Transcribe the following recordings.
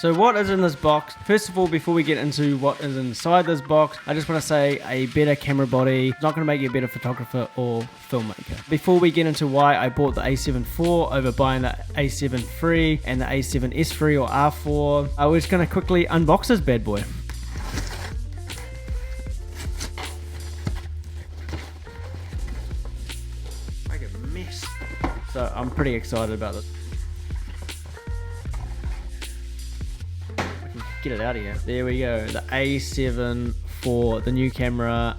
So what is in this box? First of all, before we get into what is inside this box, I just want to say a better camera body is not going to make you a better photographer or filmmaker. Before we get into why I bought the A7 IV over buying the A7 III and the A7S III or R4, we're just going to quickly unbox this bad boy. Make a mess. So I'm pretty excited about this. Get it out of here. There we go. The A7 IV, the new camera.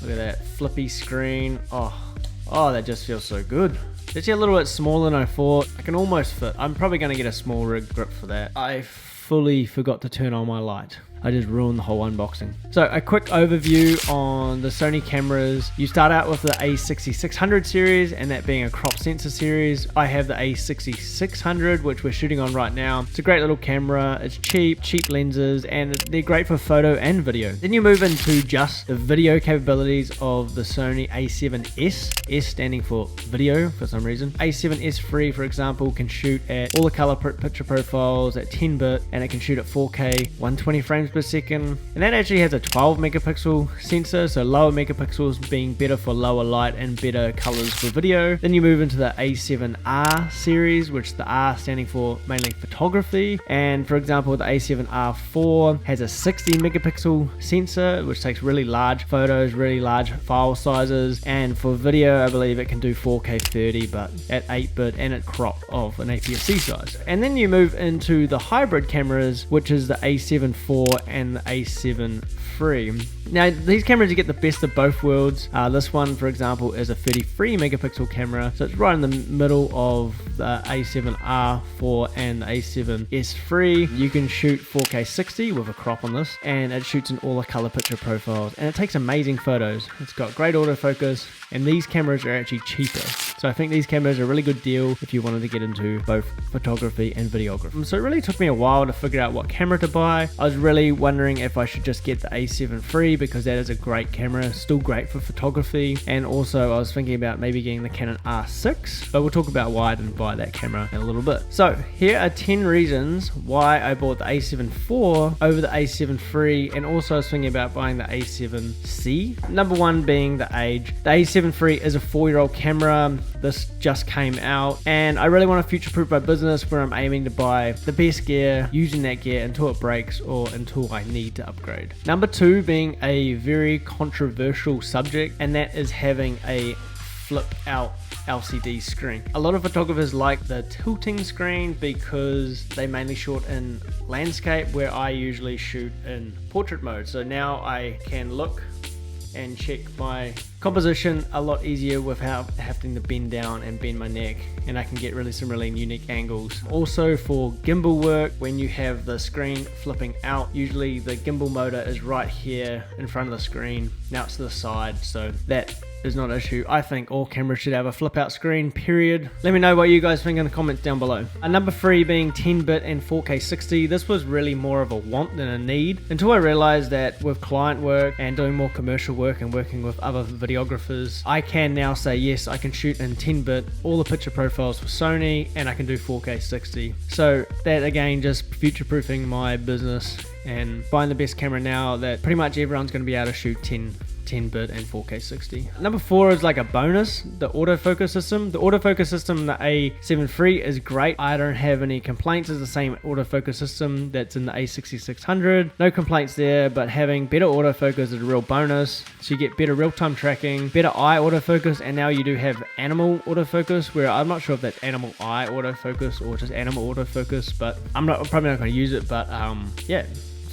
Look at that flippy screen. Oh, that just feels so good. It's actually a little bit smaller than I thought. I can almost fit. I'm probably going to get a small rig grip for that. I fully forgot to turn on my light. I just ruined the whole unboxing. So a quick overview on the Sony cameras. You start out with the A6600 series, and that being a crop sensor series. I have the A6600, which we're shooting on right now. It's a great little camera. It's cheap lenses, and they're great for photo and video. Then you move into just the video capabilities of the Sony A7S, S standing for video for some reason. A7S III, for example, can shoot at all the color picture profiles at 10-bit, and it can shoot at 4K, 120 frames per second, and that actually has a 12 megapixel sensor, so lower megapixels being better for lower light and better colors for video. Then you move into the A7R series, which the R standing for mainly photography, and for example the A7R4 has a 60 megapixel sensor which takes really large photos, really large file sizes, and for video I believe it can do 4K 30 but at 8-bit and at crop of an APSC size. And then you move into the hybrid cameras, which is the A7 IV and the A7 III. Now these cameras, you get the best of both worlds. This one for example is a 33 megapixel camera, so it's right in the middle of the A7R4 and the A7S III. You can shoot 4K 60 with a crop on this, and it shoots in all the color picture profiles, and it takes amazing photos. It's got great autofocus, and these cameras are actually cheaper. So I think these cameras are a really good deal if you wanted to get into both photography and videography. So it really took me a while to figure out what camera to buy. I was really wondering if I should just get the A7 III because that is a great camera, still great for photography. And also I was thinking about maybe getting the Canon R6, but we'll talk about why I didn't buy that camera in a little bit. So here are 10 reasons why I bought the A7 IV over the A7 III, and also I was thinking about buying the A7C. Number one being the age. The A7 III is a 4-year-old camera. This just came out, and I really want to future-proof my business where I'm aiming to buy the best gear, using that gear until it breaks or until I need to upgrade. Number two being a very controversial subject, and that is having a flip out LCD screen. A lot of photographers like the tilting screen because they mainly shoot in landscape, where I usually shoot in portrait mode. So now I can look and check my composition a lot easier without having to bend down and bend my neck, and I can get some really unique angles. Also for gimbal work, when you have the screen flipping out, usually the gimbal motor is right here in front of the screen. Now it's to the side, so that is not an issue. I think all cameras should have a flip out screen, period. Let me know what you guys think in the comments down below. Number three being 10-bit and 4K 60. This was really more of a want than a need, until I realized that with client work and doing more commercial work and working with other videographers, I can now say yes, I can shoot in 10-bit, all the picture profiles for Sony, and I can do 4K 60. So that again, just future-proofing my business and buying the best camera now that pretty much everyone's going to be able to shoot 10-bit and 4K 60. Number four is like a bonus, the autofocus system. The autofocus system in the A7 III is great. I don't have any complaints. It's the same autofocus system that's in the A6600. No complaints there, but having better autofocus is a real bonus. So you get better real-time tracking, better eye autofocus, and now you do have animal autofocus, where I'm not sure if that's animal eye autofocus or just animal autofocus, but I'm probably not going to use it, but yeah.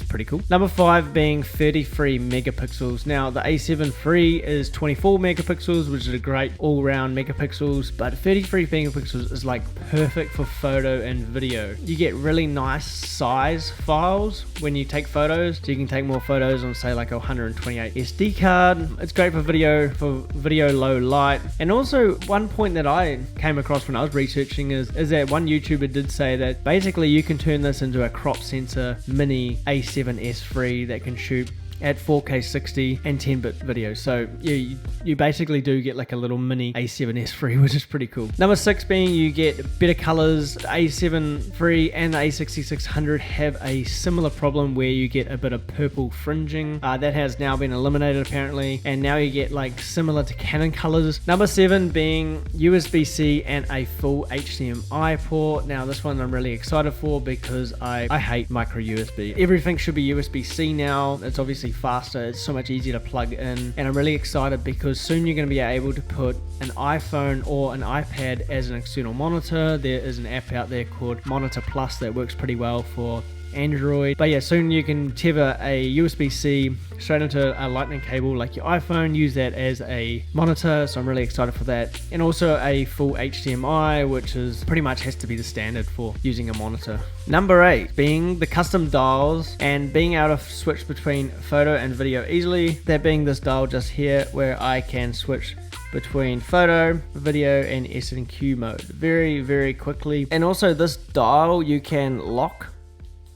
Pretty cool. Number five being 33 megapixels. Now the A7 III is 24 megapixels, which is a great all-round megapixels, but 33 megapixels is like perfect for photo and video. You get really nice size files when you take photos, so you can take more photos on say like a 128 SD card. It's great for video low light. And also one point that I came across when I was researching is that one YouTuber did say that basically you can turn this into a crop sensor mini A7S III that can shoot at 4K 60 and 10-bit video. So yeah, you basically do get like a little mini A7S3, which is pretty cool. Number 6 being you get better colors. The A7III and the A6600 have a similar problem where you get a bit of purple fringing. That has now been eliminated apparently, and now you get like similar to Canon colors. Number 7 being USB-C and a full HDMI port. Now this one I'm really excited for because I hate micro USB. Everything should be USB-C now. It's obviously faster, it's so much easier to plug in, and I'm really excited because soon you're going to be able to put an iPhone or an iPad as an external monitor. There is an app out there called Monitor Plus that works pretty well for Android. But yeah, soon you can tether a USB-C straight into a lightning cable like your iPhone, use that as a monitor, so I'm really excited for that. And also a full HDMI, which is pretty much has to be the standard for using a monitor. Number 8 being the custom dials and being able to switch between photo and video easily. That being this dial just here where I can switch between photo, video, and S&Q mode very quickly. And also this dial you can lock,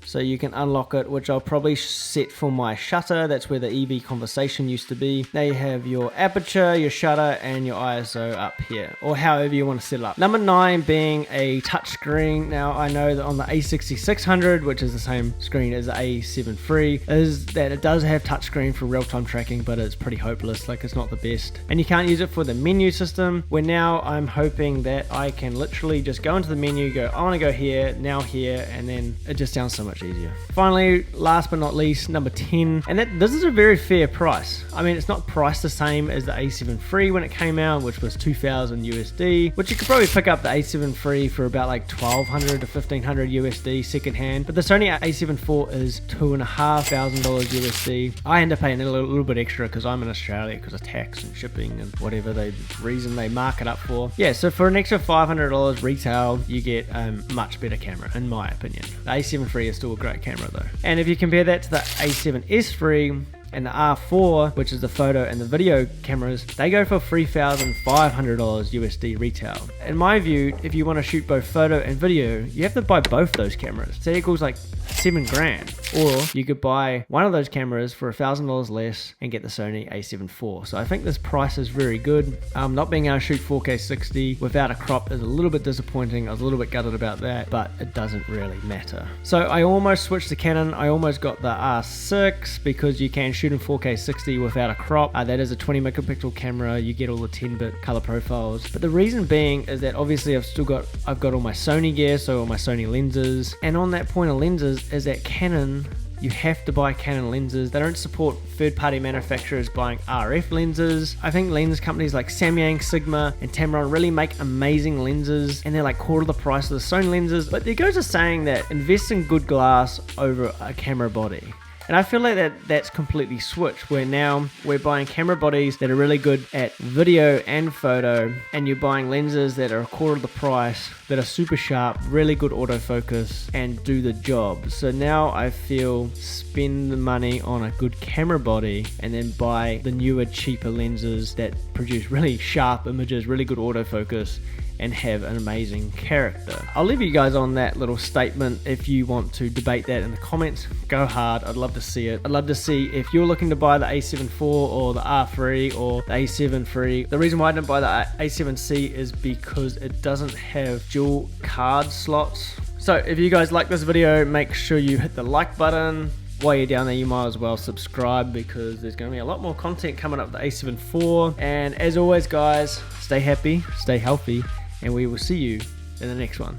so you can unlock it, which I'll probably set for my shutter. That's where the EV conversation used to be. Now you have your aperture, your shutter, and your ISO up here, or however you want to set it up. Number 9 being a touch screen. Now I know that on the A6600, which is the same screen as the A7III, is that it does have touch screen for real-time tracking, but it's pretty hopeless, like it's not the best. And you can't use it for the menu system, where now I'm hoping that I can literally just go into the menu, go, I want to go here, now here, and then it just sounds so much easier. Finally, last but not least, number 10, and this is a very fair price. I mean, it's not priced the same as the A7III when it came out, which was 2,000 USD, which you could probably pick up the A7III for about like 1,200 to 1,500 USD secondhand, but the Sony A7IV is $2,500 USD. I end up paying a little bit extra because I'm in Australia because of tax and shipping and whatever reason they mark it up for. Yeah, so for an extra $500 retail, you get a much better camera, in my opinion. The A7III is still a great camera though. And if you compare that to the A7S III and the R4, which is the photo and the video cameras, they go for $3,500 USD retail. In my view, if you want to shoot both photo and video, you have to buy both those cameras. So that equals like $7,000. Or you could buy one of those cameras for $1,000 less and get the Sony A7 IV. So I think this price is very good. Not being able to shoot 4K 60 without a crop is a little bit disappointing. I was a little bit gutted about that, but it doesn't really matter. So I almost switched to Canon. I almost got the R6 because you can shoot in 4K 60 without a crop. That is a 20 megapixel camera. You get all the 10-bit color profiles. But the reason being is that obviously I've got all my Sony gear, so all my Sony lenses. And on that point of lenses is that Canon, you have to buy Canon lenses. They don't support third-party manufacturers buying RF lenses. I think lens companies like Samyang, Sigma, and Tamron really make amazing lenses, and they're like quarter the price of the Sony lenses. But there goes a saying that invest in good glass over a camera body. And I feel like that's completely switched, where now we're buying camera bodies that are really good at video and photo, and you're buying lenses that are a quarter of the price, that are super sharp, really good autofocus, and do the job. So now I feel spend the money on a good camera body and then buy the newer, cheaper lenses that produce really sharp images, really good autofocus, and have an amazing character. I'll leave you guys on that little statement. If you want to debate that in the comments, go hard. I'd love to see it. I'd love to see if you're looking to buy the A7 IV or the R3 or the A7 III. The reason why I didn't buy the A7C is because it doesn't have dual card slots. So if you guys like this video, make sure you hit the like button. While you're down there, you might as well subscribe because there's going to be a lot more content coming up with the A7 IV. And as always, guys, stay happy, stay healthy, and we will see you in the next one.